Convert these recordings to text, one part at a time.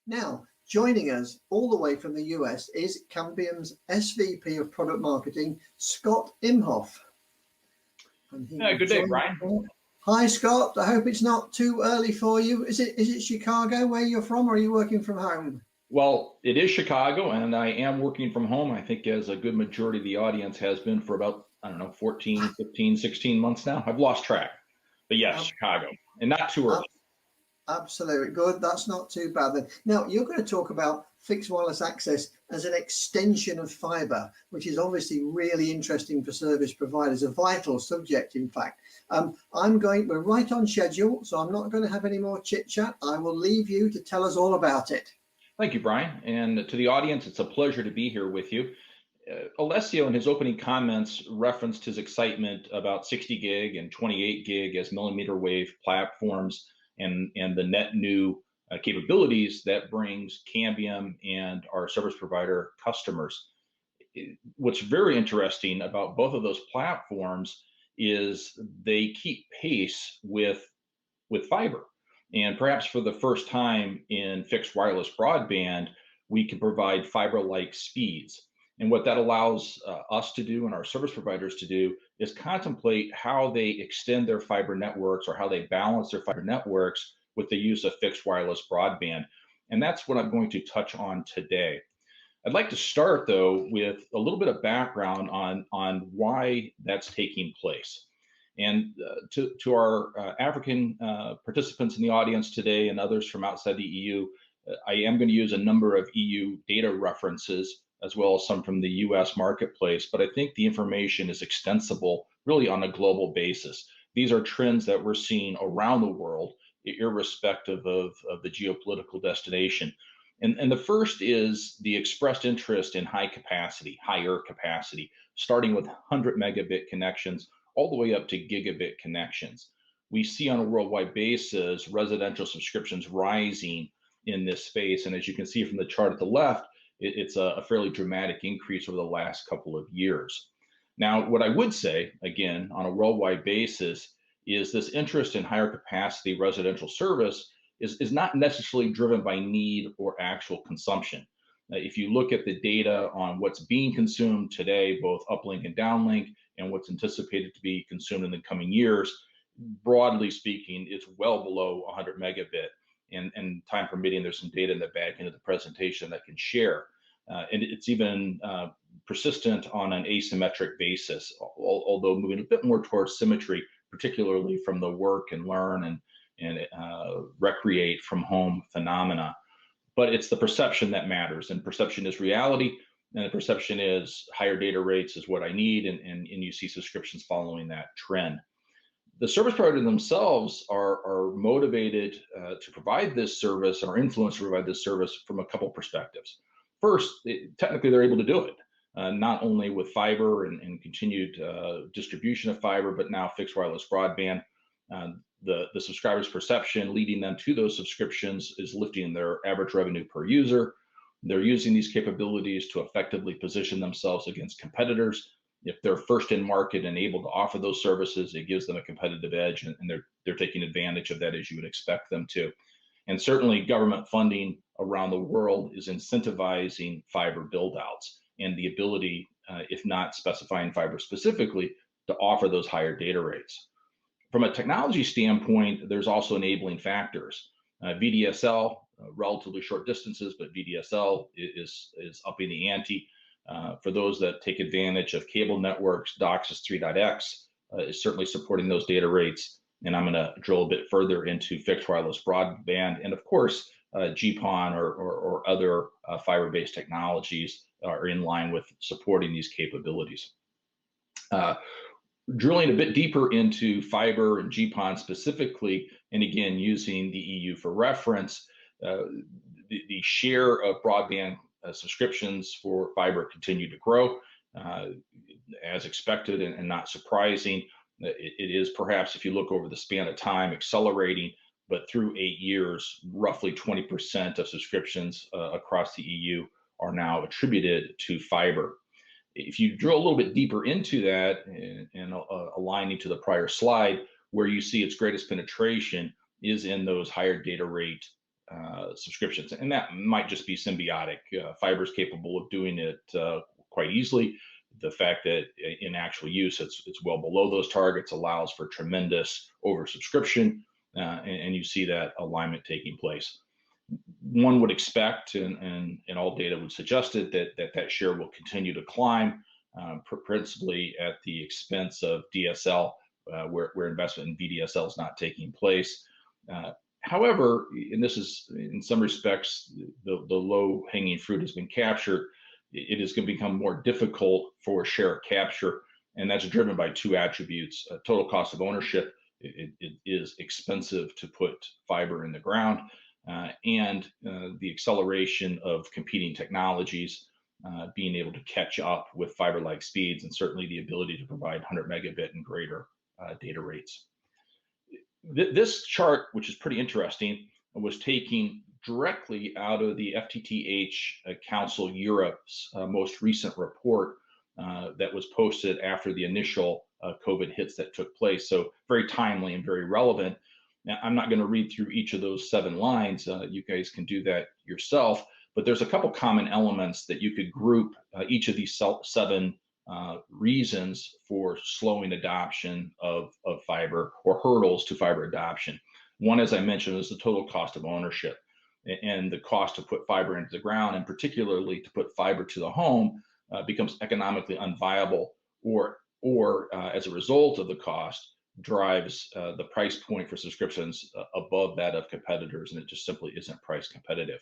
Now, joining us all the way from the US is Cambium's SVP of Product Marketing, Scott Imhoff. Good day, Brian. Hi, Scott. I hope it's not too early for you. Is it Chicago where you're from, or are you working from home? Well, it is Chicago, and I am working from home. I think as a good majority of the audience has been for about, 14, 15, 16 months now. I've lost track. But yes, Chicago, and not too early. Absolutely. Good. That's not too bad then. Now, you're going to talk about fixed wireless access as an extension of fiber, which is obviously really interesting for service providers, a vital subject, in fact. We're right on schedule, so I'm not going to have any more chit chat. I will leave you to tell us all about it. Thank you, Brian. And to the audience, it's a pleasure to be here with you. Alessio, in his opening comments, referenced his excitement about 60 gig and 28 gig as millimeter wave platforms and the net new capabilities that brings Cambium and our service provider customers. What's very interesting about both of those platforms is they keep pace with fiber. And perhaps for the first time in fixed wireless broadband, we can provide fiber-like speeds. And what that allows us to do and our service providers to do is contemplate how they extend their fiber networks or how they balance their fiber networks with the use of fixed wireless broadband. And that's what I'm going to touch on today. I'd like to start, though, with a little bit of background on why that's taking place. And to our African participants in the audience today and others from outside the EU, I am going to use a number of EU data references as well as some from the US marketplace, but I think the information is extensible really on a global basis. These are trends that we're seeing around the world, irrespective of the geopolitical destination. And the first is the expressed interest in higher capacity, starting with 100 megabit connections all the way up to gigabit connections. We see on a worldwide basis residential subscriptions rising in this space. And as you can see from the chart at the left, it's a fairly dramatic increase over the last couple of years. Now, what I would say, again, on a worldwide basis, is this interest in higher capacity residential service is not necessarily driven by need or actual consumption. If you look at the data on what's being consumed today, both uplink and downlink, and what's anticipated to be consumed in the coming years, broadly speaking, it's well below 100 megabit. And time permitting, there's some data in the back end of the presentation that I can share. And it's even persistent on an asymmetric basis, although moving a bit more towards symmetry, particularly from the work and learn and recreate from home phenomena. But it's the perception that matters, and perception is reality, and the perception is higher data rates is what I need, and you see subscriptions following that trend. The service providers themselves are motivated to provide this service and are influenced to provide this service from a couple perspectives. First, technically they're able to do it, not only with fiber and continued distribution of fiber, but now fixed wireless broadband. The subscribers' perception leading them to those subscriptions is lifting their average revenue per user. They're using these capabilities to effectively position themselves against competitors. If they're first in market and able to offer those services, it gives them a competitive edge, and they're taking advantage of that as you would expect them to. And certainly government funding around the world is incentivizing fiber build-outs and the ability, if not specifying fiber specifically, to offer those higher data rates. From a technology standpoint, there's also enabling factors. VDSL, relatively short distances, but VDSL is upping the ante. For those that take advantage of cable networks, DOCSIS 3.x is certainly supporting those data rates. And I'm going to drill a bit further into fixed wireless broadband. And of course, GPON or other fiber-based technologies are in line with supporting these capabilities. Drilling a bit deeper into fiber and GPON specifically, and again, using the EU for reference, the share of broadband subscriptions for fiber continue to grow as expected and not surprising. It is perhaps, if you look over the span of time, accelerating, but through 8 years, roughly 20% of subscriptions across the EU are now attributed to fiber. If you drill a little bit deeper into that and aligning to the prior slide, where you see its greatest penetration is in those higher data rate subscriptions, and that might just be symbiotic. Fiber is capable of doing it quite easily. The fact that in actual use it's well below those targets allows for tremendous oversubscription, and you see that alignment taking place. One would expect, and all data would suggest it, that share will continue to climb, principally at the expense of DSL, where investment in VDSL is not taking place. However, and this is in some respects, the low-hanging fruit has been captured. It is going to become more difficult for share capture, and that's driven by two attributes: total cost of ownership. It is expensive to put fiber in the ground, and the acceleration of competing technologies being able to catch up with fiber-like speeds, and certainly the ability to provide 100 megabit and greater data rates. This chart, which is pretty interesting, was taken directly out of the FTTH Council Europe's most recent report that was posted after the initial COVID hits that took place. So very timely and very relevant. Now, I'm not going to read through each of those 7 lines. You guys can do that yourself. But there's a couple common elements that you could group each of these 7 reasons for slowing adoption of fiber, or hurdles to fiber adoption. One, as I mentioned, is the total cost of ownership, and the cost to put fiber into the ground, and particularly to put fiber to the home, becomes economically unviable, or as a result of the cost, drives the price point for subscriptions above that of competitors, and it just simply isn't price competitive.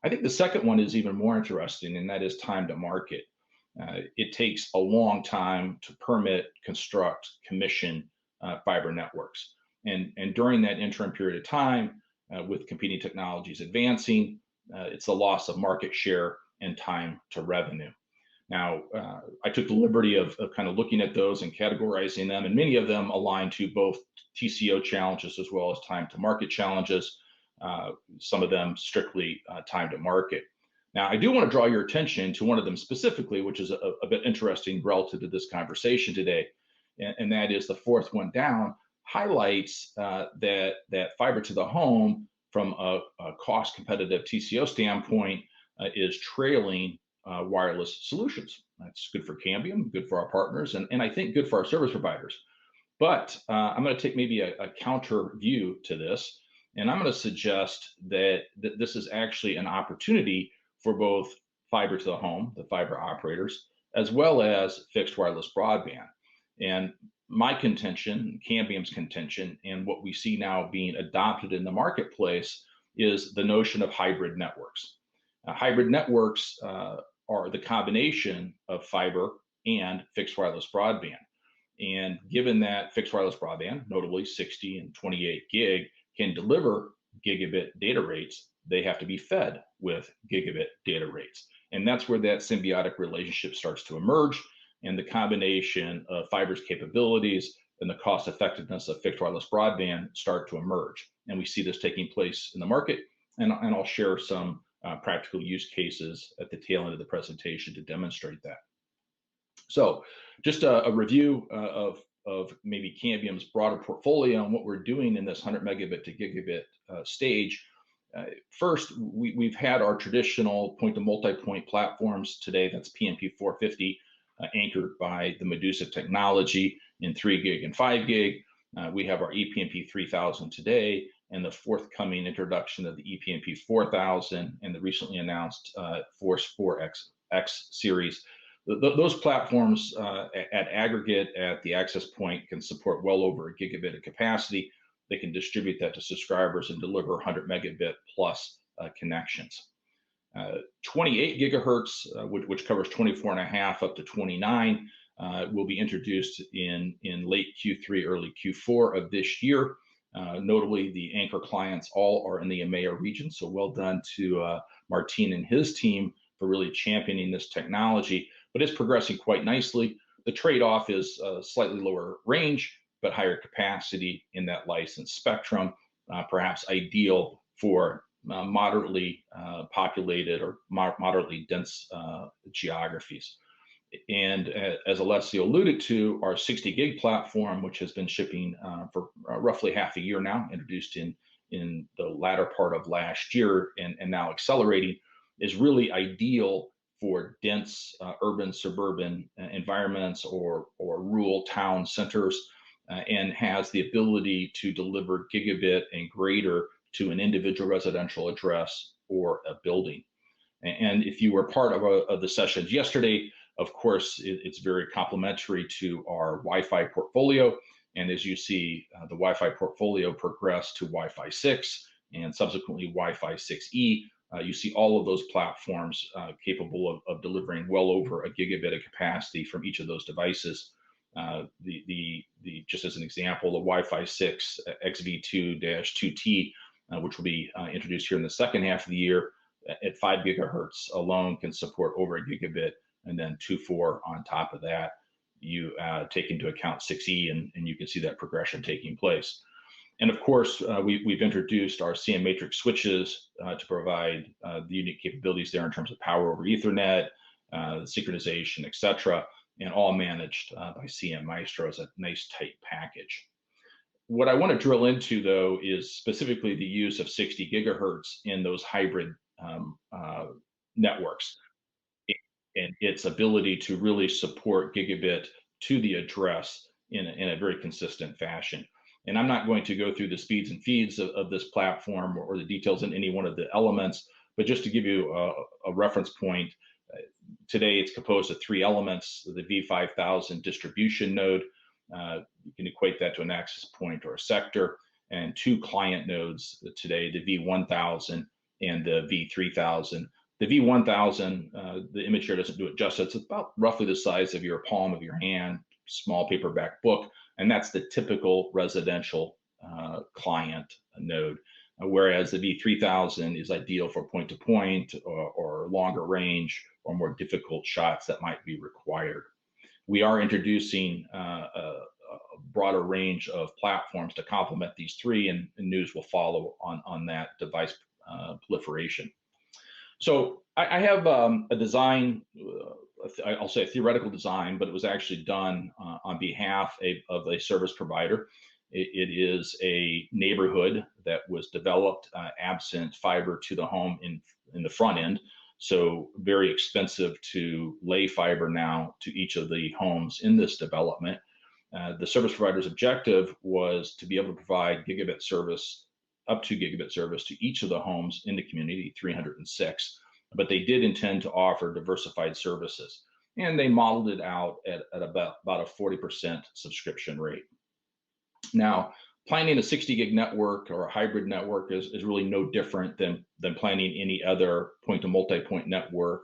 I think the second one is even more interesting, and that is time to market. It takes a long time to permit, construct, commission fiber networks. And during that interim period of time, with competing technologies advancing, it's the loss of market share and time to revenue. Now, I took the liberty of kind of looking at those and categorizing them, and many of them align to both TCO challenges as well as time to market challenges, some of them strictly time to market. Now, I do want to draw your attention to one of them specifically, which is a bit interesting relative to this conversation today, and that is the fourth one down, highlights that fiber to the home, from a cost competitive TCO standpoint, is trailing wireless solutions. That's good for Cambium, good for our partners, and I think good for our service providers. But I'm going to take maybe a counter view to this, and I'm going to suggest that this is actually an opportunity for both fiber to the home, the fiber operators, as well as fixed wireless broadband. And my contention, Cambium's contention, and what we see now being adopted in the marketplace is the notion of hybrid networks. Hybrid networks are the combination of fiber and fixed wireless broadband. And given that fixed wireless broadband, notably 60 and 28 gig, can deliver gigabit data rates, they have to be fed with gigabit data rates. And that's where that symbiotic relationship starts to emerge, and the combination of fiber's capabilities and the cost effectiveness of fixed wireless broadband start to emerge. And we see this taking place in the market, and I'll share some practical use cases at the tail end of the presentation to demonstrate that. So just a review of maybe Cambium's broader portfolio and what we're doing in this 100 megabit to gigabit stage. First, we've had our traditional point to multipoint platforms today. That's PNP 450, anchored by the Medusa technology in 3 gig and 5 gig. We have our ePNP 3000 today, and the forthcoming introduction of the ePNP 4000 and the recently announced Force 4X series. Those platforms at aggregate at the access point can support well over a gigabit of capacity. They can distribute that to subscribers and deliver 100 megabit plus connections. 28 gigahertz, which covers 24.5 up to 29, will be introduced in late Q3, early Q4 of this year. Notably, the anchor clients all are in the EMEA region, so well done to Martin and his team for really championing this technology, but it's progressing quite nicely. The trade-off is slightly lower range, but higher capacity in that licensed spectrum, perhaps ideal for moderately populated or moderately dense geographies. And as Alessio alluded to, our 60 gig platform, which has been shipping for roughly half a year now, introduced in in the latter part of last year and now accelerating, is really ideal for dense urban, suburban environments or rural town centers, and has the ability to deliver gigabit and greater to an individual residential address or a building. And if you were part of the sessions yesterday, of course, it's very complementary to our Wi-Fi portfolio. And as you see, the Wi-Fi portfolio progressed to Wi-Fi 6 and subsequently Wi-Fi 6E. You see all of those platforms capable of delivering well over a gigabit of capacity from each of those devices. Just as an example, the Wi-Fi 6 XV2-2T, which will be introduced here in the second half of the year, at 5 gigahertz alone can support over a gigabit, and then 2.4 on top of that. You take into account 6E, and you can see that progression taking place. And of course, we've introduced our CM matrix switches to provide the unique capabilities there in terms of power over Ethernet, synchronization, et cetera, and all managed by CM Maestro as a nice tight package. What I want to drill into, though, is specifically the use of 60 gigahertz in those hybrid networks and its ability to really support gigabit to the address in a very consistent fashion. And I'm not going to go through the speeds and feeds of this platform or the details in any one of the elements, but just to give you a reference point, today it's composed of 3 elements: the V5000 distribution node, you can equate that to an access point or a sector, and 2 client nodes today, the V1000 and the V3000. The V1000, the image here doesn't do it justice. It's about roughly the size of your palm of your hand, small paperback book, and that's the typical residential client node. Whereas the V3000 is ideal for point-to-point or longer range or more difficult shots that might be required. We are introducing a broader range of platforms to complement these 3, and news will follow on that device proliferation. So I have a design, I'll say a theoretical design, but it was actually done on behalf of a service provider. It is a neighborhood that was developed absent fiber to the home in the front end. So very expensive to lay fiber now to each of the homes in this development. The service provider's objective was to be able to provide gigabit service, up to gigabit service to each of the homes in the community, 306, but they did intend to offer diversified services. And they modeled it out at about a 40% subscription rate. Now, planning a 60 gig network or a hybrid network is really no different than planning any other point to multi-point network,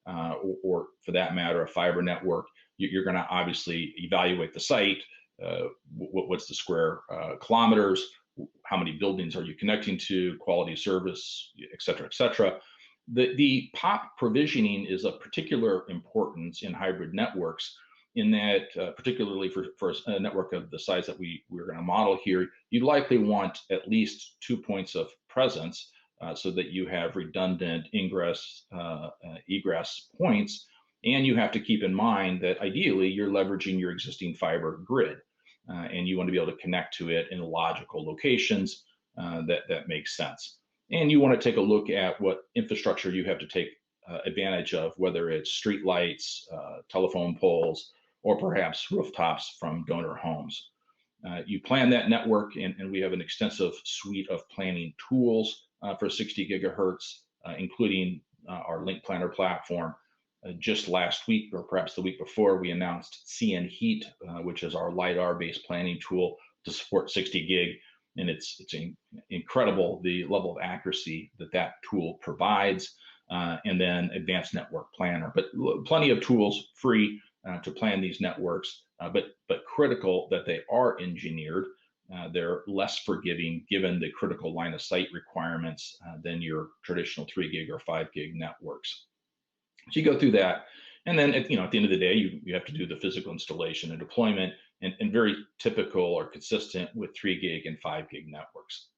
or for that matter, a fiber network. You're going to obviously evaluate the site. What's the square kilometers? How many buildings are you connecting to? Quality of service, et cetera, et cetera. The POP provisioning is of particular importance in hybrid networks, in that particularly for a network of the size that we're going to model here, you likely want at least 2 points of presence so that you have redundant ingress, egress points. And you have to keep in mind that ideally you're leveraging your existing fiber grid, and you want to be able to connect to it in logical locations that makes sense. And you want to take a look at what infrastructure you have to take advantage of, whether it's street lights, telephone poles, or perhaps rooftops from donor homes. You plan that network, and we have an extensive suite of planning tools for 60 gigahertz, including our Link Planner platform. Just last week, or perhaps the week before, we announced CN Heat, which is our LiDAR-based planning tool to support 60 gig. And it's incredible the level of accuracy that tool provides, and then Advanced Network Planner. But plenty of tools free to plan these networks, but critical that they are engineered. They're less forgiving given the critical line of sight requirements than your traditional 3 gig or 5 gig networks. So you go through that, and then at the end of the day, you have to do the physical installation and deployment, and very typical or consistent with 3 gig and 5 gig networks.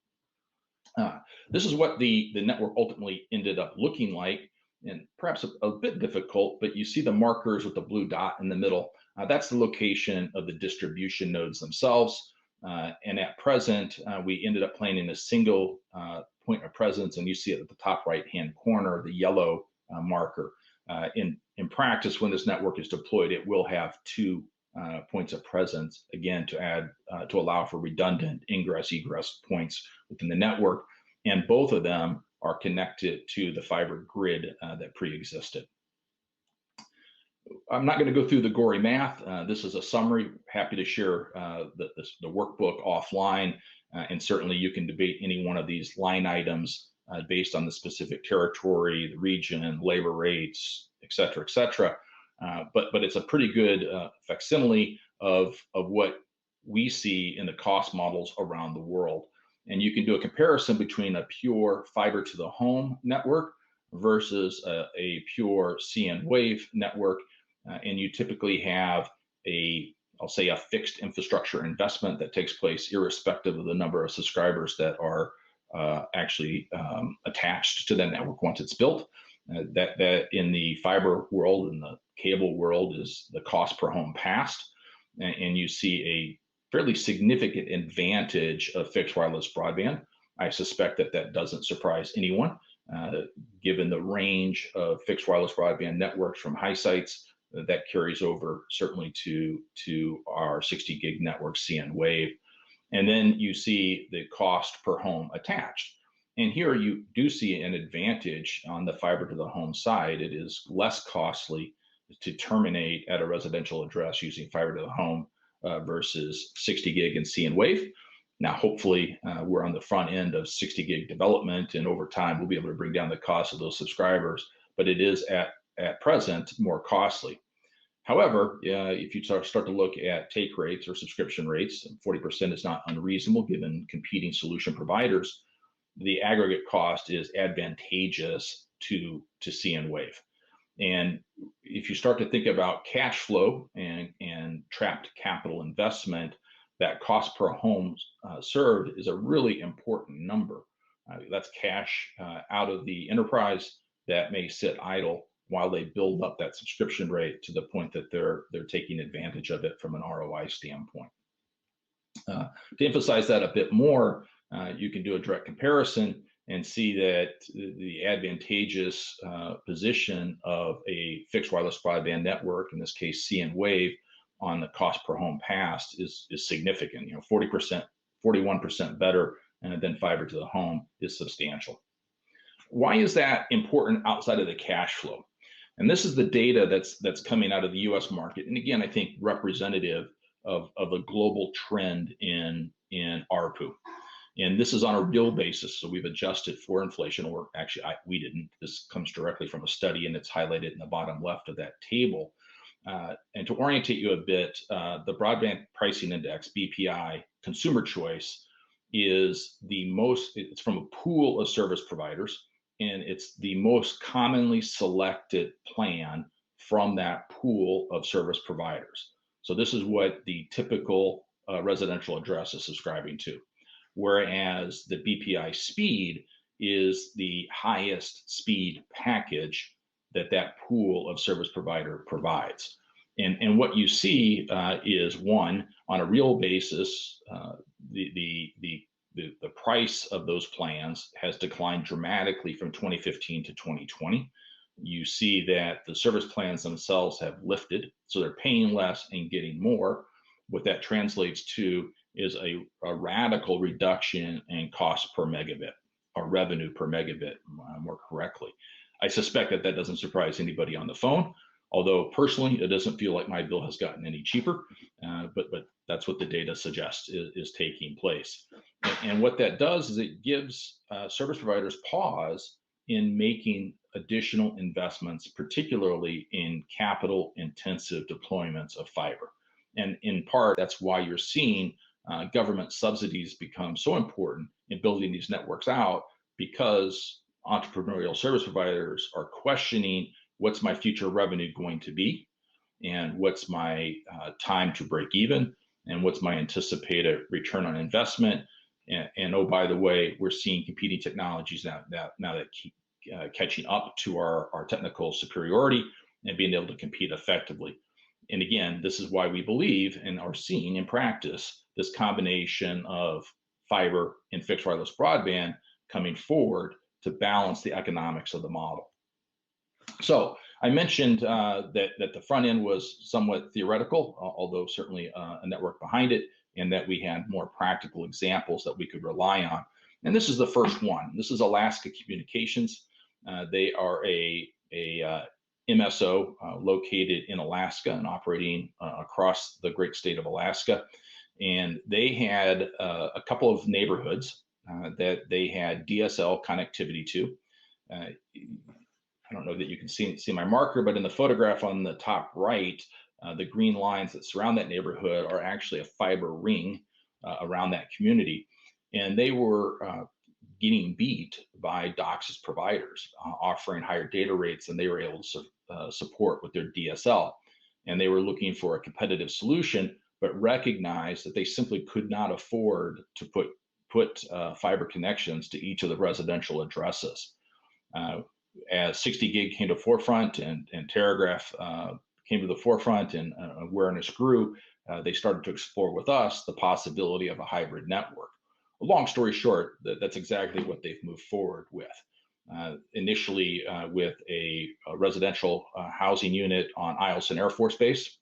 This is what the network ultimately ended up looking like, and perhaps a bit difficult, but you see the markers with the blue dot in the middle. That's the location of the distribution nodes themselves. And at present, we ended up planning a single point of presence, and you see it at the top right-hand corner, the yellow marker. In practice, when this network is deployed, it will have two points of presence, again, to allow for redundant ingress-egress points within the network, and both of them are connected to the fiber grid that pre-existed. I'm not going to go through the gory math. This is a summary. Happy to share the workbook offline, and certainly you can debate any one of these line items based on the specific territory, the region, labor rates, et cetera, et cetera. But it's a pretty good facsimile of what we see in the cost models around the world. And you can do a comparison between a pure fiber to the home network versus a pure CN wave network. And you typically have I'll say a fixed infrastructure investment that takes place irrespective of the number of subscribers that are actually attached to the network once it's built. That in the fiber world and the cable world is the cost per home passed. And you see a fairly significant advantage of fixed wireless broadband. I suspect that doesn't surprise anyone, given the range of fixed wireless broadband networks from high sites that carries over certainly to our 60 gig network CN wave. And then you see the cost per home attached. And here you do see an advantage on the fiber to the home side. It is less costly to terminate at a residential address using fiber to the home versus 60 gig and CN wave. Now, hopefully, we're on the front end of 60 gig development, and over time, we'll be able to bring down the cost of those subscribers, but it is at present more costly. However, if you start to look at take rates or subscription rates, 40% is not unreasonable given competing solution providers. The aggregate cost is advantageous to CN wave. And if you start to think about cash flow and trapped capital investment, that cost per home served is a really important number. That's cash out of the enterprise that may sit idle while they build up that subscription rate to the point that they're taking advantage of it from an ROI standpoint. To emphasize that a bit more, you can do a direct comparison and see that the advantageous position of a fixed wireless broadband network, in this case CN wave, on the cost per home passed is significant. 40%, 41% better than fiber to the home is substantial. Why is that important outside of the cash flow? And this is the data that's coming out of the U.S. market, and again, I think representative of a global trend in ARPU. And this is on a real basis, so we've adjusted for inflation, or actually we didn't. This comes directly from a study, and it's highlighted in the bottom left of that table. And to orientate you a bit, the Broadband Pricing Index, BPI, consumer choice, is it's from a pool of service providers, and it's the most commonly selected plan from that pool of service providers. So this is what the typical residential address is subscribing to. Whereas the BPI speed is the highest speed package that pool of service provider provides. And what you see is, one, on a real basis, the price of those plans has declined dramatically from 2015 to 2020. You see that the service plans themselves have lifted, so they're paying less and getting more. What that translates to is a radical reduction in cost per megabit, or revenue per megabit, more correctly. I suspect that doesn't surprise anybody on the phone, although personally, it doesn't feel like my bill has gotten any cheaper, but that's what the data suggests is taking place. And what that does is it gives service providers pause in making additional investments, particularly in capital-intensive deployments of fiber. And in part, that's why you're seeing government subsidies become so important in building these networks out, because entrepreneurial service providers are questioning, what's my future revenue going to be, and what's my time to break even, and what's my anticipated return on investment. And oh, by the way, we're seeing competing technologies now that keep catching up to our technical superiority and being able to compete effectively. And again, this is why we believe and are seeing in practice this combination of fiber and fixed wireless broadband coming forward to balance the economics of the model. So I mentioned that the front end was somewhat theoretical, although certainly a network behind it, and that we had more practical examples that we could rely on. And this is the first one. This is Alaska Communications. They are a MSO located in Alaska and operating across the great state of Alaska. And they had a couple of neighborhoods that they had DSL connectivity to. I don't know that you can see my marker, but in the photograph on the top right, the green lines that surround that neighborhood are actually a fiber ring around that community. And they were getting beat by DOCSIS providers, offering higher data rates than they were able to support with their DSL. And they were looking for a competitive solution, but recognized that they simply could not afford to put fiber connections to each of the residential addresses. As 60 gig came to forefront and Telegraph came to the forefront and awareness grew, they started to explore with us the possibility of a hybrid network. Long story short, that's exactly what they've moved forward with. Initially with a residential housing unit on Eielson Air Force Base.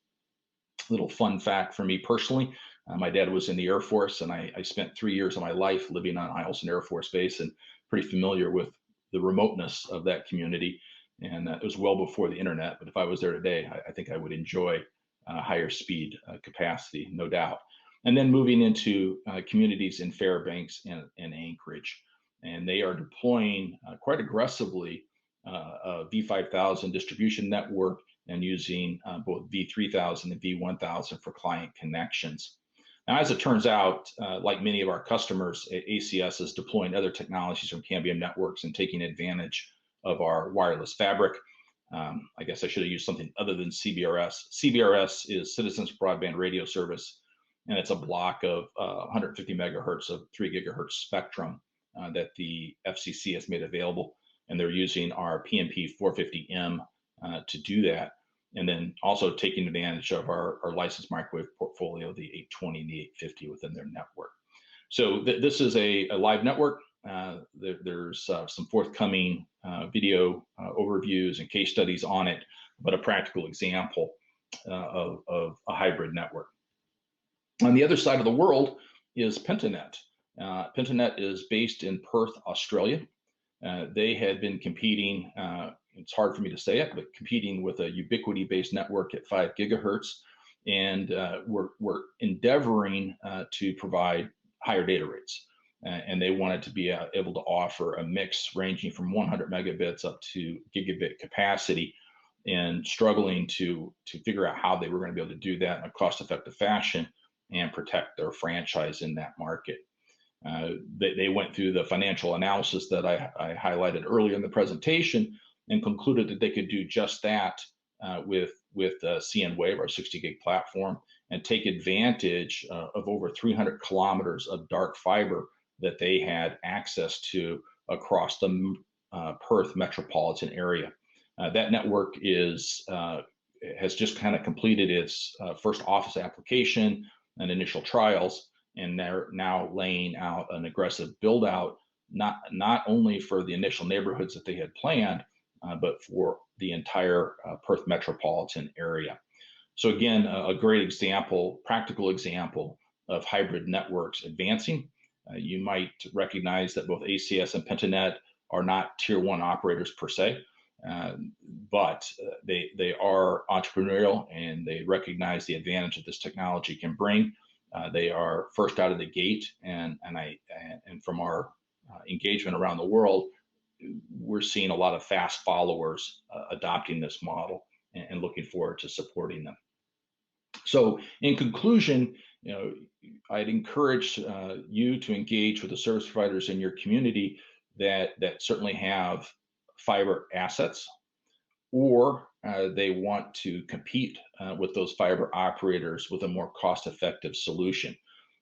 Little fun fact for me personally, my dad was in the Air Force, and I spent 3 years of my life living on Eielson Air Force Base and pretty familiar with the remoteness of that community. And it was well before the internet, but if I was there today, I think I would enjoy higher speed capacity, no doubt. And then moving into communities in Fairbanks and Anchorage. And they are deploying quite aggressively a V5000 distribution network and using both V3000 and V1000 for client connections. Now, as it turns out, like many of our customers, ACS is deploying other technologies from Cambium Networks and taking advantage of our wireless fabric. I guess I should have used something other than CBRS. CBRS is Citizens Broadband Radio Service, and it's a block of 150 megahertz of 3 gigahertz spectrum that the FCC has made available, and they're using our PMP 450M to do that. And then also taking advantage of our licensed microwave portfolio, the 820 and the 850 within their network. So this is a live network. There's some forthcoming video overviews and case studies on it, but a practical example of a hybrid network. On the other side of the world is Pentanet. Pentanet is based in Perth, Australia. They had been competing, it's hard for me to say it, but competing with a Ubiquiti-based network at 5 gigahertz, and we're endeavoring to provide higher data rates. And they wanted to be able to offer a mix ranging from 100 megabits up to gigabit capacity, and struggling to figure out how they were going to be able to do that in a cost-effective fashion and protect their franchise in that market. They went through the financial analysis that I highlighted earlier in the presentation and concluded that they could do just that with CN Wave, our 60 gig platform, and take advantage of over 300 kilometers of dark fiber that they had access to across the Perth metropolitan area. That network has just kind of completed its first office application and initial trials, and they're now laying out an aggressive build out, not only for the initial neighborhoods that they had planned, but for the entire Perth metropolitan area. So again, a great example, practical example of hybrid networks advancing. You might recognize that both ACS and Pentanet are not tier 1 operators per se, but they are entrepreneurial, and they recognize the advantage that this technology can bring. They are first out of the gate, and from our engagement around the world, we're seeing a lot of fast followers adopting this model and looking forward to supporting them. So in conclusion, I'd encourage you to engage with the service providers in your community that certainly have fiber assets, or they want to compete with those fiber operators with a more cost-effective solution.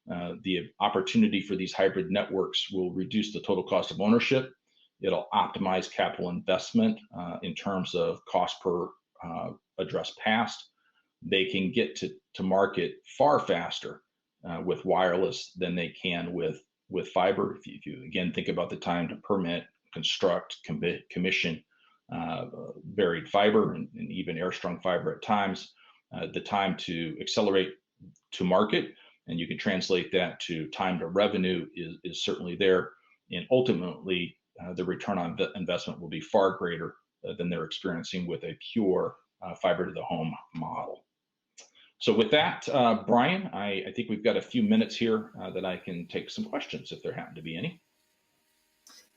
The opportunity for these hybrid networks will reduce the total cost of ownership. It'll optimize capital investment in terms of cost per address passed. they can get to market far faster with wireless than they can with fiber. If you again think about the time to permit, construct, commission buried fiber and even air-strung fiber at times, the time to accelerate to market, and you can translate that to time to revenue is certainly there. And ultimately, the return on investment will be far greater than they're experiencing with a pure fiber to the home model. So with that, Brian, I think we've got a few minutes here that I can take some questions if there happen to be any.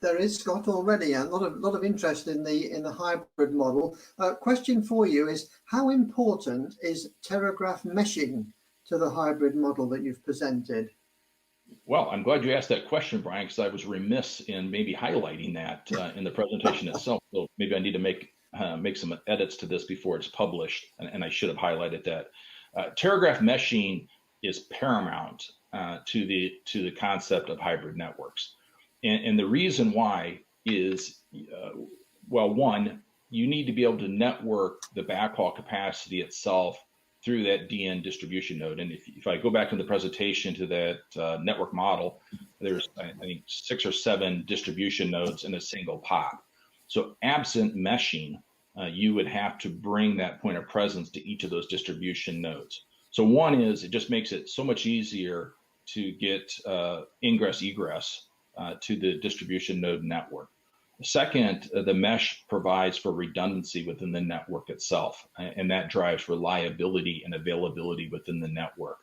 There is, Scott, already a lot of interest in the hybrid model. Question for you is, how important is terragraph meshing to the hybrid model that you've presented? Well, I'm glad you asked that question, Brian, because I was remiss in maybe highlighting that in the presentation itself. So maybe I need to make some edits to this before it's published, and I should have highlighted that. Terragraph meshing is paramount to the concept of hybrid networks. And the reason why is, well, one, you need to be able to network the backhaul capacity itself through that DN distribution node. And if I go back in the presentation to that network model, there's, I think, 6 or 7 distribution nodes in a single pop. So absent meshing, you would have to bring that point of presence to each of those distribution nodes. So one is, it just makes it so much easier to get ingress egress to the distribution node network. Second, the mesh provides for redundancy within the network itself, and that drives reliability and availability within the network.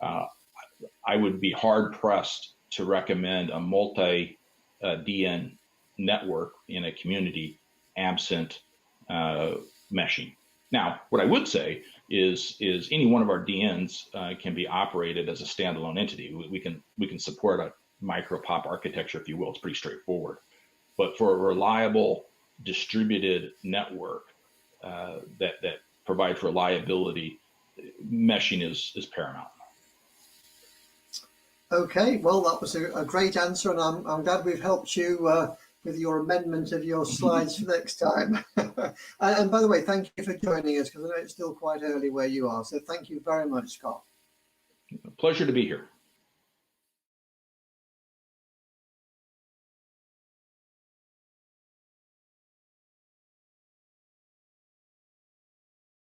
I would be hard pressed to recommend a multi-DN network in a community absent meshing. Now, what I would say is any one of our DNs can be operated as a standalone entity. We can support a micro pop architecture, if you will. It's pretty straightforward. But for a reliable distributed network that provides reliability, meshing is paramount. Okay, well, that was a great answer, and I'm glad we've helped you with your amendment of your slides for next time. And by the way, thank you for joining us, because I know it's still quite early where you are. So thank you very much, Scott. Pleasure to be here.